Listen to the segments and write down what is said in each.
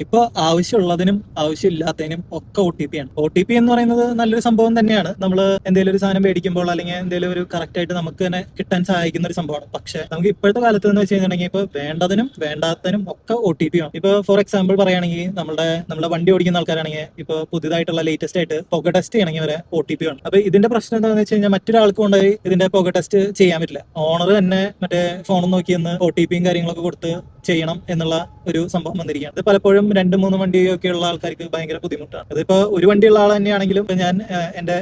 ഇപ്പൊ ആവശ്യമുള്ളതിനും ആവശ്യമില്ലാത്തതിനും ഒക്കെ O T P ആണ്. ഒ ടി പി എന്ന് പറയുന്നത് നല്ലൊരു സംഭവം തന്നെയാണ്. നമ്മൾ എന്തെങ്കിലും ഒരു സാധനം മേടിക്കുമ്പോൾ അല്ലെങ്കിൽ എന്തെങ്കിലും ഒരു കറക്റ്റ് ആയിട്ട് നമുക്ക് തന്നെ കിട്ടാൻ സഹായിക്കുന്ന ഒരു സംഭവമാണ്. പക്ഷെ നമുക്ക് ഇപ്പോഴത്തെ കാലത്ത് എന്ന് വെച്ച് കഴിഞ്ഞിട്ടുണ്ടെങ്കിൽ ഇപ്പൊ വേണ്ടതിനും വേണ്ടാത്തതിനും ഒക്കെ ഒ ടി പി ആണ്. ഇപ്പൊ ഫോർ എക്സാമ്പിൾ പറയുകയാണെങ്കിൽ നമ്മുടെ വണ്ടി ഓടിക്കുന്ന ആൾക്കാരാണെങ്കിൽ ഇപ്പൊ പുതിയതായിട്ടുള്ള ലേറ്റസ്റ്റ് ആയിട്ട് പുക ടെസ്റ്റ് ചെയ്യണമെങ്കിൽ വരെ ഒ ടി പി ആണ്. അപ്പൊ ഇതിന്റെ പ്രശ്നം എന്താണെന്ന് വെച്ച് കഴിഞ്ഞാൽ മറ്റൊരാൾക്ക് കൊണ്ടുപോയി ഇതിന്റെ പുക ടെസ്റ്റ് ചെയ്യാൻ പറ്റില്ല. ഓണർ തന്നെ മറ്റേ ഫോൺ നോക്കിയെന്ന് ഒ ടി പിയും കാര്യങ്ങളൊക്കെ കൊടുത്ത് ചെയ്യണം എന്നുള്ള ഒരു സംഭവം വന്നിരിക്കുകയാണ്. ഇത് പലപ്പോഴും 2-3 വണ്ടിയൊക്കെ ഉള്ള ആൾക്കാർക്ക് ഭയങ്കര ബുദ്ധിമുട്ടാണ്. അതിപ്പോ ഒരു വണ്ടിയുള്ള ആൾ തന്നെയാണെങ്കിലും ഞാൻ എന്റെ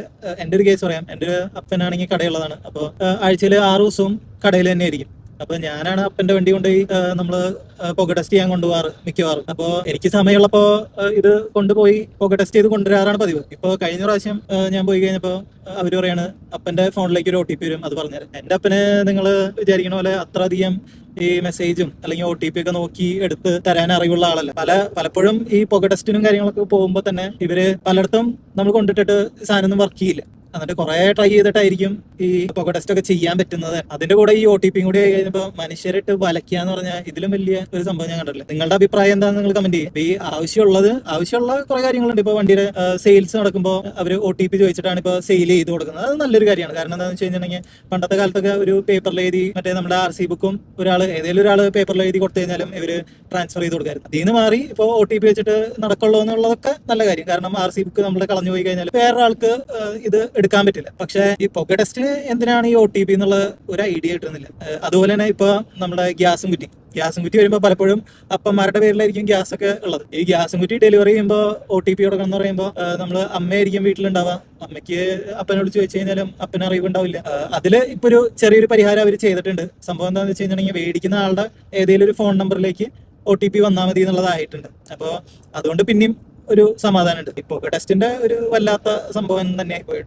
ഒരു കേസ് പറയാം. എന്റെ അപ്പനാണെങ്കിൽ കടയുള്ളതാണ്. അപ്പോൾ ആഴ്ചയിൽ 6 ദിവസവും കടയിൽ തന്നെ ആയിരിക്കും. അപ്പൊ ഞാനാണ് അപ്പന്റെ വണ്ടി കൊണ്ടുപോയി നമ്മള് പുക ടെസ്റ്റ് ചെയ്യാൻ കൊണ്ടുപോകാറ് മിക്കവാറും. അപ്പൊ എനിക്ക് സമയമുള്ളപ്പോ ഇത് കൊണ്ടുപോയി പുക ടെസ്റ്റ് ചെയ്ത് കൊണ്ടുവരാറാണ് പതിവ്. ഇപ്പൊ കഴിഞ്ഞ പ്രാവശ്യം ഞാൻ പോയി കഴിഞ്ഞപ്പോ അവര് പറയാണ് അപ്പന്റെ ഫോണിലേക്ക് ഒരു ഒ ടി പി വരും, അത് പറഞ്ഞുതരാം. എന്റെ അപ്പന് നിങ്ങൾ വിചാരിക്കണ പോലെ അത്ര അധികം ഈ മെസ്സേജും അല്ലെങ്കിൽ ഒ ടി പി ഒക്കെ നോക്കി എടുത്ത് തരാൻ അറിവുള്ള ആളല്ല. പലപ്പോഴും ഈ പുക ടെസ്റ്റിനും കാര്യങ്ങളൊക്കെ പോകുമ്പോൾ തന്നെ ഇവര് പലയിടത്തും നമ്മൾ കൊണ്ടിട്ടിട്ട് സാധനം വർക്ക് ചെയ്യില്ല. എന്നിട്ട് കുറെ ട്രൈ ചെയ്തിട്ടായിരിക്കും ഈ പുക ടെസ്റ്റ് ഒക്കെ ചെയ്യാൻ പറ്റുന്നത്. അതിന്റെ കൂടെ ഈ ഒ ടി പിയും കൂടി കഴിഞ്ഞപ്പോ മനുഷ്യരിട്ട് വലയ്ക്കുക എന്ന് പറഞ്ഞാൽ ഇതിലും വലിയ ഒരു സംഭവം ഞാൻ കണ്ടിട്ടില്ല. നിങ്ങളുടെ അഭിപ്രായം എന്താണെന്ന് നിങ്ങൾ കമന്റ് ചെയ്യും. ഈ ആവശ്യമുള്ള കുറെ കാര്യങ്ങളുണ്ട്. ഇപ്പൊ വണ്ടിയുടെ സെയിൽസ് നടക്കുമ്പോൾ അവര് ഒ ടി പി ചോദിച്ചിട്ടാണ് ഇപ്പൊ സെയിൽ ചെയ്ത് കൊടുക്കുന്നത്. അത് നല്ലൊരു കാര്യമാണ്. കാരണം എന്താണെന്ന് വെച്ച് കഴിഞ്ഞിട്ടുണ്ടെങ്കിൽ പണ്ടത്തെ കാലത്തൊക്കെ ഒരു പേപ്പറിൽ എഴുതി മറ്റേ നമ്മുടെ RC ബുക്കും ഏതെങ്കിലും ഒരാൾ പേപ്പറിൽ എഴുതി കൊടുത്തു കഴിഞ്ഞാലും ഇവര് ട്രാൻസ്ഫർ ചെയ്ത് കൊടുക്കായിരുന്നു. അതിൽ നിന്ന് മാറി ഇപ്പോൾ ഒ ടി പി വെച്ചിട്ട് നടക്കുള്ളൂ എന്നുള്ളതൊക്കെ നല്ല കാര്യം. കാരണം RC ബുക്ക് നമ്മൾ കളഞ്ഞു പോയി കഴിഞ്ഞാൽ വേറൊരാൾക്ക് ഇത് എടുക്കാൻ പറ്റില്ല. പക്ഷെ ഈ പുക ടെസ്റ്റിന് എന്തിനാണ് ഈ ഒ ടി പി എന്നുള്ള ഒരു ഐഡിയ കിട്ടുന്നില്ല. അതുപോലെ തന്നെ ഇപ്പൊ നമ്മുടെ ഗ്യാസും കുറ്റി വരുമ്പോൾ പലപ്പോഴും അപ്പന്മാരുടെ പേരിലായിരിക്കും ഗ്യാസ് ഒക്കെ ഉള്ളത്. ഈ ഗ്യാസും കുറ്റി ഡെലിവറി ചെയ്യുമ്പോൾ ഒ ടി പി കൊടുക്കണം എന്ന് പറയുമ്പോൾ നമ്മള് അമ്മയായിരിക്കും വീട്ടിലുണ്ടാവുക. അമ്മയ്ക്ക് അപ്പനോട് ചോദിച്ചു കഴിഞ്ഞാലും അപ്പന് അറിവുണ്ടാവില്ല. അതില് ഇപ്പൊ ഒരു ചെറിയൊരു പരിഹാരം അവർ ചെയ്തിട്ടുണ്ട്. സംഭവം എന്താണെന്ന് വെച്ച് കഴിഞ്ഞിട്ടുണ്ടെങ്കിൽ മേടിക്കുന്ന ആളുടെ ഏതെങ്കിലും ഒരു ഫോൺ നമ്പറിലേക്ക് ഒ ടി പി വന്നാൽ മതി എന്നുള്ളതായിട്ടുണ്ട്. അപ്പോൾ അതുകൊണ്ട് പിന്നെയും ഒരു സമാധാനമുണ്ട്. ഇപ്പൊ ടെസ്റ്റിന്റെ ഒരു വല്ലാത്ത സംഭവം തന്നെയായി പോയിട്ട്.